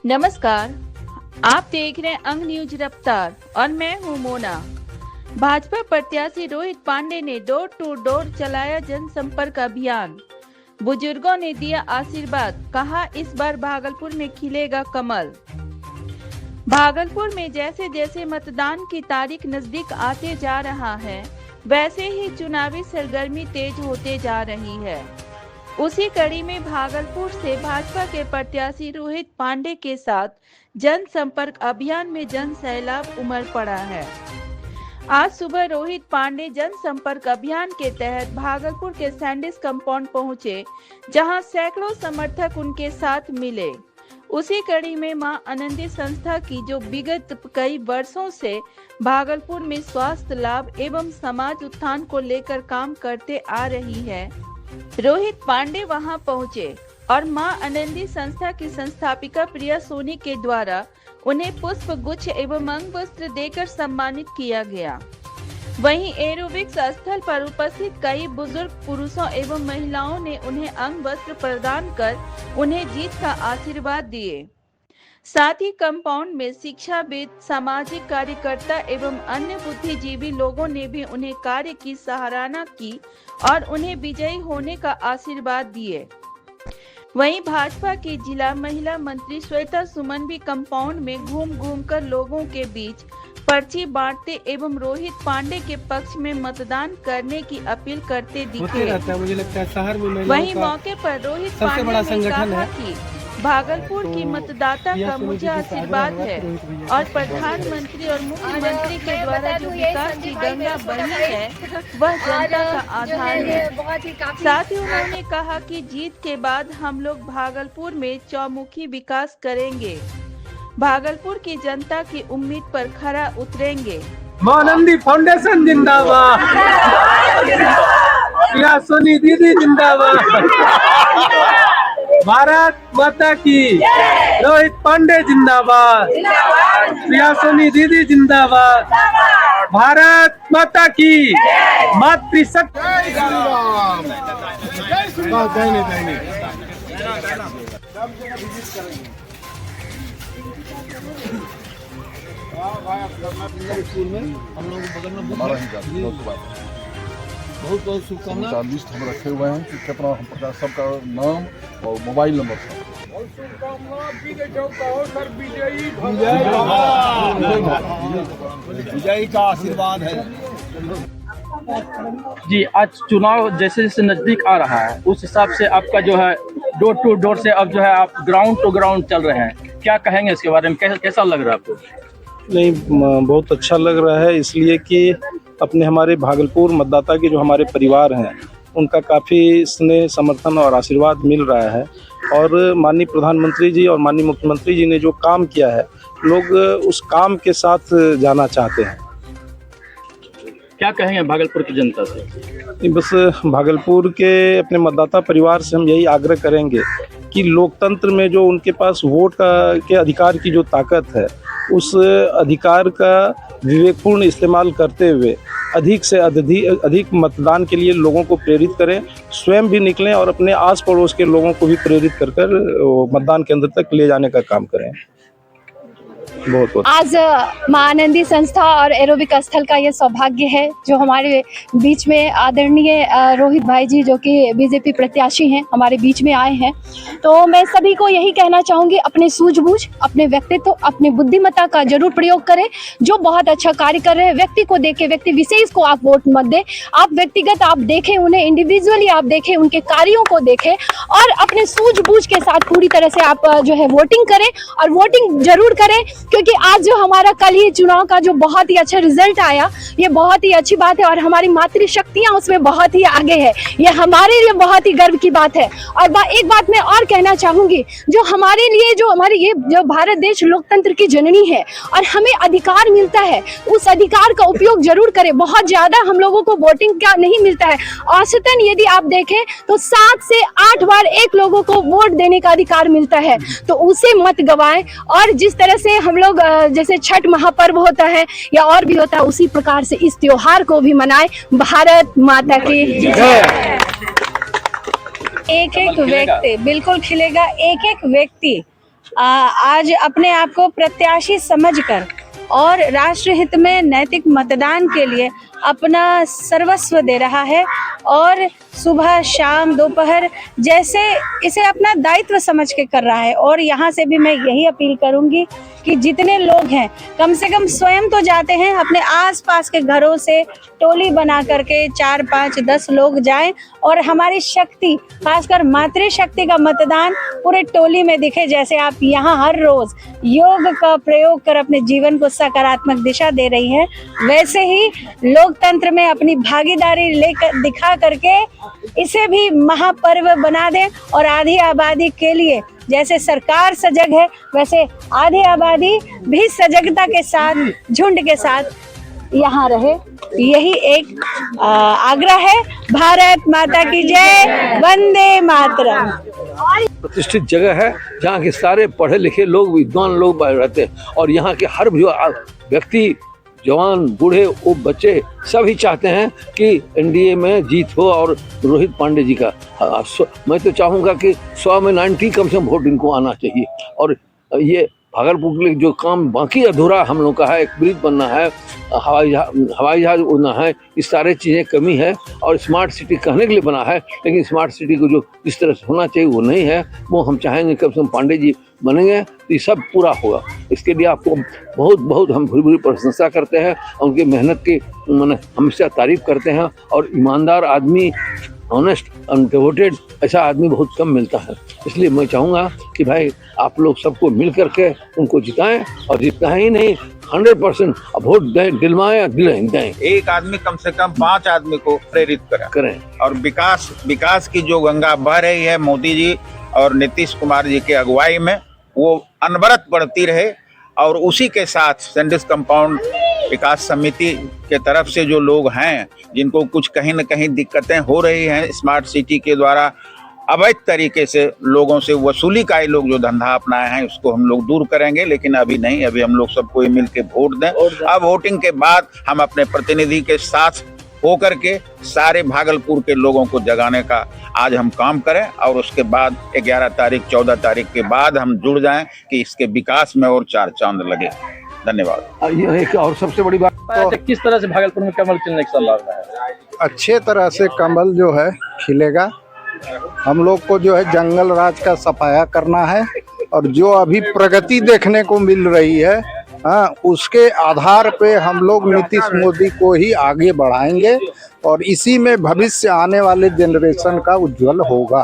नमस्कार, आप देख रहे हैं अंग न्यूज रफ्तार और मैं हूं मोना। भाजपा प्रत्याशी रोहित पांडे ने डोर टू डोर चलाया जनसंपर्क अभियान। बुजुर्गों ने दिया आशीर्वाद, कहा इस बार भागलपुर में खिलेगा कमल। भागलपुर में जैसे जैसे मतदान की तारीख नजदीक आते जा रहा है, वैसे ही चुनावी सरगर्मी तेज होते जा रही है। उसी कड़ी में भागलपुर से भाजपा के प्रत्याशी रोहित पांडे के साथ जनसंपर्क अभियान में जन सैलाब उमड़ पड़ा है। आज सुबह रोहित पांडे जनसंपर्क अभियान के तहत भागलपुर के सैंडिस कंपाउंड पहुंचे, जहां सैकड़ों समर्थक उनके साथ मिले। उसी कड़ी में मां आनंदी संस्था की, जो विगत कई वर्षों से भागलपुर में स्वास्थ्य लाभ एवं समाज उत्थान को लेकर काम करते आ रही है, रोहित पांडे वहां पहुंचे और मां आनंदी संस्था की संस्थापिका प्रिया सोनी के द्वारा उन्हें पुष्प गुच्छ एवं अंग वस्त्र देकर सम्मानित किया गया। वहीं एरोबिक्स स्थल पर उपस्थित कई बुजुर्ग पुरुषों एवं महिलाओं ने उन्हें अंग वस्त्र प्रदान कर उन्हें जीत का आशीर्वाद दिए। साथ ही कंपाउंड में शिक्षाविद, सामाजिक कार्यकर्ता एवं अन्य बुद्धिजीवी लोगों ने भी उन्हें कार्य की सराहना की और उन्हें विजयी होने का आशीर्वाद दिए। वहीं भाजपा की जिला महिला मंत्री श्वेता सुमन भी कंपाउंड में घूम घूम कर लोगों के बीच पर्ची बांटते एवं रोहित पांडे के पक्ष में मतदान करने की अपील करते दिखे। मुझे लगता है शहर में वहीं मौके पर रोहित पांडे ने कहा कि भागलपुर की मतदाता का मुझे आशीर्वाद है और प्रधानमंत्री और मुख्यमंत्री के द्वारा जो विकास की गंगा बनी है, वह जनता का आधार है। साथ ही उन्होंने कहा कि जीत के बाद हम लोग भागलपुर में चौमुखी विकास करेंगे, भागलपुर की जनता की उम्मीद पर खरा उतरेंगे। मां आनंदी फाउंडेशन जिंदाबाद, प्रिया सोनी दीदी जिंदाबाद, भारत माता की, रोहित पांडे जिंदाबाद, प्रिया सोनी दीदी जिंदाबाद, भारत माता की, मातृशक्ति। बहुत बहुत शुभकामनाएं। लिस्ट हम रखे हुए हैं कि कितना हम प्रकार सबका नाम और मोबाइल नंबर विजयी का आशीर्वाद है जी। आज चुनाव जैसे जैसे नजदीक आ रहा है, उस हिसाब से आपका जो है डोर टू डोर से अब जो है आप ग्राउंड टू ग्राउंड चल रहे हैं, क्या कहेंगे इसके बारे में? कैसा लग रहा है आपको? नहीं, बहुत अच्छा लग रहा है, इसलिए कि अपने हमारे भागलपुर मतदाता के जो हमारे परिवार हैं, उनका काफ़ी स्नेह, समर्थन और आशीर्वाद मिल रहा है। और माननीय प्रधानमंत्री जी और माननीय मुख्यमंत्री जी ने जो काम किया है, लोग उस काम के साथ जाना चाहते हैं। क्या कहेंगे भागलपुर की जनता से? बस भागलपुर के अपने मतदाता परिवार से हम यही आग्रह करेंगे कि लोकतंत्र में जो उनके पास वोट के अधिकार की जो ताकत है, उस अधिकार का विवेकपूर्ण इस्तेमाल करते हुए अधिक से अधिक मतदान के लिए लोगों को प्रेरित करें, स्वयं भी निकलें और अपने आस पड़ोस के लोगों को भी प्रेरित कर मतदान केंद्र तक ले जाने का काम करें। बहुत बहुत आज मां आनंदी संस्था और एरोबिक स्थल का ये सौभाग्य है, जो हमारे बीच में आदरणीय रोहित भाई जी, जो कि बीजेपी प्रत्याशी हैं, हमारे बीच में आए हैं। तो मैं सभी को यही कहना चाहूँगी, अपने सूझबूझ, अपने व्यक्तित्व, अपने बुद्धिमत्ता का जरूर प्रयोग करें। जो बहुत अच्छा कार्य कर रहे हैं, व्यक्ति को देखें, व्यक्ति विशेष को आप वोट मत दें। आप व्यक्तिगत आप देखें, उन्हें इंडिविजुअली आप देखें, उनके कार्यों को देखें और अपने सूझबूझ के साथ पूरी तरह से आप जो है वोटिंग करें और वोटिंग जरूर करें, क्योंकि आज जो हमारा कल ही चुनाव का जो बहुत ही अच्छा रिजल्ट आया, ये बहुत ही अच्छी बात है और हमारी मातृशक्तियां उसमें बहुत ही आगे है। ये हमारे लिए बहुत ही गर्व की बात है। और एक बात मैं और कहना चाहूंगी, जो हमारे लिए जो हमारे ये जो भारत देश लोकतंत्र की जननी है और हमें अधिकार मिलता है, उस अधिकार का उपयोग जरूर करें। बहुत ज्यादा हम लोगों को वोटिंग का नहीं मिलता है। औसतन यदि आप देखें तो 7 से 8 बार एक लोगों को वोट देने का अधिकार मिलता है, तो उसे मत गवाएं। और जिस तरह से हम लोग जैसे छठ महापर्व होता है या और भी होता है, उसी प्रकार से इस त्योहार को भी मनाएं। भारत माता की जय। एक एक व्यक्ति बिल्कुल खिलेगा, एक एक व्यक्ति आज अपने आप को प्रत्याशी समझकर और राष्ट्र हित में नैतिक मतदान के लिए अपना सर्वस्व दे रहा है और सुबह शाम दोपहर जैसे इसे अपना दायित्व समझ के कर रहा है। और यहाँ से भी मैं यही अपील करूँगी कि जितने लोग हैं कम से कम स्वयं तो जाते हैं, अपने आसपास के घरों से टोली बना करके 4, 5, 10 लोग जाएं और हमारी शक्ति, खासकर मातृशक्ति का मतदान पूरे टोली में दिखे। जैसे आप यहाँ हर रोज योग का प्रयोग कर अपने जीवन को सकारात्मक दिशा दे रही है, वैसे ही लोकतंत्र में अपनी भागीदारी लेकर दिखा करके इसे भी महापर्व बना दें और आधी आबादी के लिए जैसे सरकार सजग है वैसे आधी आबादी भी सजगता के साथ, झुंड के साथ यहाँ रहे। यही एक आग्रह है। भारत माता की जय, वंदे मातरम। प्रतिष्ठित जगह है जहाँ के सारे पढ़े लिखे लोग, विद्वान लोग रहते हैं और यहाँ के हर व्यक्ति, जवान बूढ़े वो बच्चे सभी चाहते हैं कि एनडीए में जीत हो और रोहित पांडे जी का। मैं तो चाहूँगा कि 100 में 90 कम से कम वोट इनको आना चाहिए। और ये भागलपुर के लिए जो काम बाकी अधूरा हम लोग का है, एक ब्रिज बनना है, हवाई जहाज उड़ना है, इस सारे चीज़ें कमी है। और स्मार्ट सिटी कहने के लिए बना है, लेकिन स्मार्ट सिटी को जो इस तरह से होना चाहिए वो नहीं है। वो हम चाहेंगे कम से कम पांडे जी बनेंगे तो ये सब पूरा होगा। इसके लिए आपको बहुत बहुत हम भूरी प्रशंसा करते हैं, उनकी मेहनत की मैंने हमेशा तारीफ करते हैं। और ईमानदार आदमी, ऑनेस्ट एंड डिवोटेड ऐसा आदमी बहुत कम मिलता है। इसलिए मैं चाहूँगा कि भाई आप लोग सबको मिल करके उनको जिताएं, और जितना ही नहीं 100% वोट दें, दिलवाएं, दें। एक आदमी कम से कम 5 आदमी को प्रेरित करें और विकास की जो गंगा बह रही है मोदी जी और नीतीश कुमार जी के अगुवाई में, वो अनवरत बढ़ती रहे। और उसी के साथ सैंडिस कंपाउंड विकास समिति के तरफ से जो लोग हैं जिनको कुछ कहीं न कहीं दिक्कतें हो रही हैं स्मार्ट सिटी के द्वारा अवैध तरीके से लोगों से वसूली का ही लोग जो धंधा अपनाए हैं उसको हम लोग दूर करेंगे। लेकिन अभी नहीं, अभी हम लोग सबको मिल के वोट दें। अब वोटिंग के बाद हम अपने प्रतिनिधि के साथ होकर के सारे भागलपुर के लोगों को जगाने का आज हम काम करें, और उसके बाद 11 तारीख 14 तारीख के बाद हम जुड़ जाएं कि इसके विकास में और 4 चांद लगे। धन्यवाद। ये एक और सबसे बड़ी बात तो किस तरह से भागलपुर में कमल खिलने की संभावना है? अच्छे तरह से कमल जो है खिलेगा। हम लोग को जो है जंगल राज का सफाया करना है, और जो अभी प्रगति देखने को मिल रही है उसके आधार पे हम लोग नीतीश मोदी को ही आगे बढ़ाएंगे, और इसी में भविष्य आने वाले जनरेशन का उज्जवल होगा।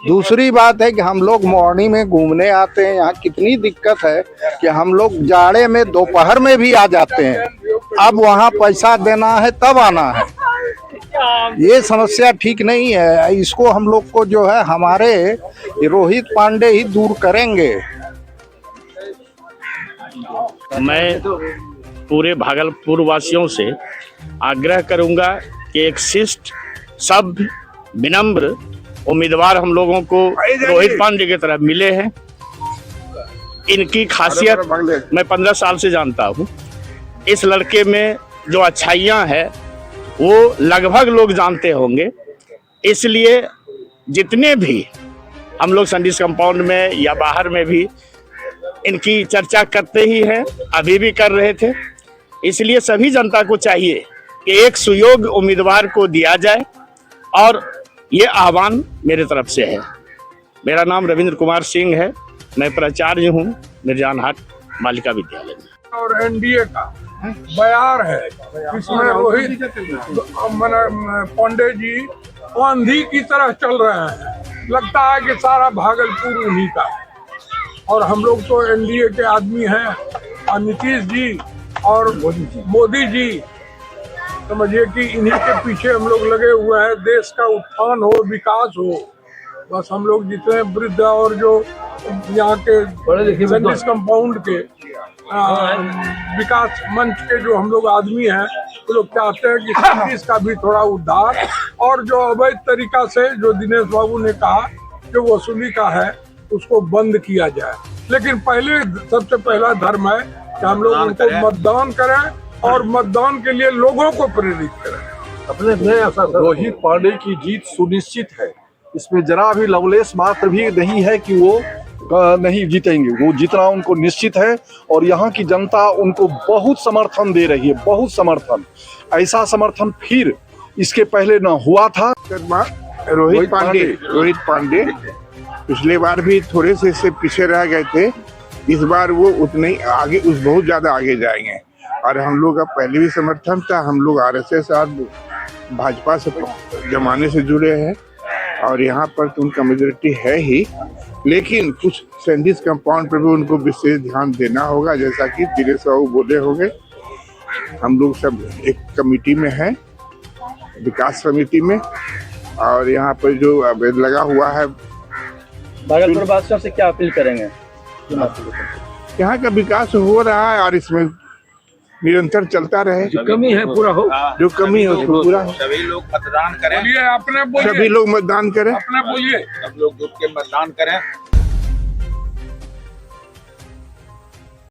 दूसरी बात है कि हम लोग मॉर्निंग में घूमने आते हैं, यहाँ कितनी दिक्कत है कि हम लोग जाड़े में दोपहर में भी आ जाते हैं, अब वहाँ पैसा देना है तब आना है। ये समस्या ठीक नहीं है, इसको हम लोग को जो है हमारे रोहित पांडे ही दूर करेंगे। मैं पूरे भागलपुर वासियों से आग्रह करूंगा कि एक शिष्ट, सभ्य, विनम्र उम्मीदवार हम लोगों को रोहित पांडे की तरह मिले हैं। इनकी खासियत मैं 15 साल से जानता हूँ। इस लड़के में जो अच्छाइयाँ हैं वो लगभग लोग जानते होंगे, इसलिए जितने भी हम लोग सैंडिस कंपाउंड में या बाहर में भी इनकी चर्चा करते ही हैं, अभी भी कर रहे थे। इसलिए सभी जनता को चाहिए कि एक सुयोग्य उम्मीदवार को दिया जाए, और ये आह्वान मेरे तरफ से है। मेरा नाम रविंद्र कुमार सिंह है, मैं प्राचार्य हूँ मिर्जान हाट बालिका विद्यालय में। और एनडीए का बयार है, इसमें रोहित पांडे जी आंधी की तरह चल रहे हैं। लगता है कि सारा भागलपुर उन्हीं का है, और हम लोग तो एनडीए के आदमी हैं। और नीतीश जी और मोदी जी समझिए कि इन्हीं के पीछे हम लोग लगे हुए हैं। देश का उत्थान हो, विकास हो, बस हम लोग जितने वृद्ध और जो यहाँ के सैंडिस कंपाउंड के विकास मंच के जो हम लोग आदमी हैं, वो लोग चाहते हैं कि सैंडिस का भी थोड़ा उद्धार, और जो अवैध तरीका से जो दिनेश बाबू ने कहा जो वसूली का है उसको बंद किया जाए। लेकिन पहले सबसे पहला धर्म है कि हम लोग उनको मतदान करें, और मतदान के लिए लोगों को प्रेरित करें। अपने रोहित पांडे की जीत सुनिश्चित है, इसमें जरा भी लवलेश मात्र भी नहीं है कि वो नहीं जीतेंगे। वो जीतना उनको निश्चित है और यहाँ की जनता उनको बहुत समर्थन दे रही है, बहुत समर्थन। ऐसा समर्थन फिर इसके पहले न हुआ था। रोहित पांडे पिछले बार भी थोड़े से पीछे रह गए थे, इस बार वो उतने आगे बहुत ज्यादा आगे जाएंगे। और हम लोग का पहले भी समर्थन था, हम लोग आरएसएस और भाजपा से जमाने से जुड़े हैं और यहाँ पर तो उनका मेजोरिटी है ही, लेकिन कुछ सैंडिस कंपाउंड पर भी उनको विशेष ध्यान देना होगा। जैसा कि दिनेश बाबू बोले होंगे, हम लोग सब एक कमेटी में हैं, विकास समिति में, और यहाँ पर जो अवैध लगा हुआ है। भागलपुर वासियों से क्या अपील करेंगे? यहाँ का विकास हो रहा है और इसमें निरंतर चलता रहे। जो कमी है पूरा हो, जो कमी है उसको पूरा हो। सभी लोग मतदान करें, अपने बोलिए, सभी लोग मतदान करें, अपने बोलिए, सब लोग जुट के मतदान करें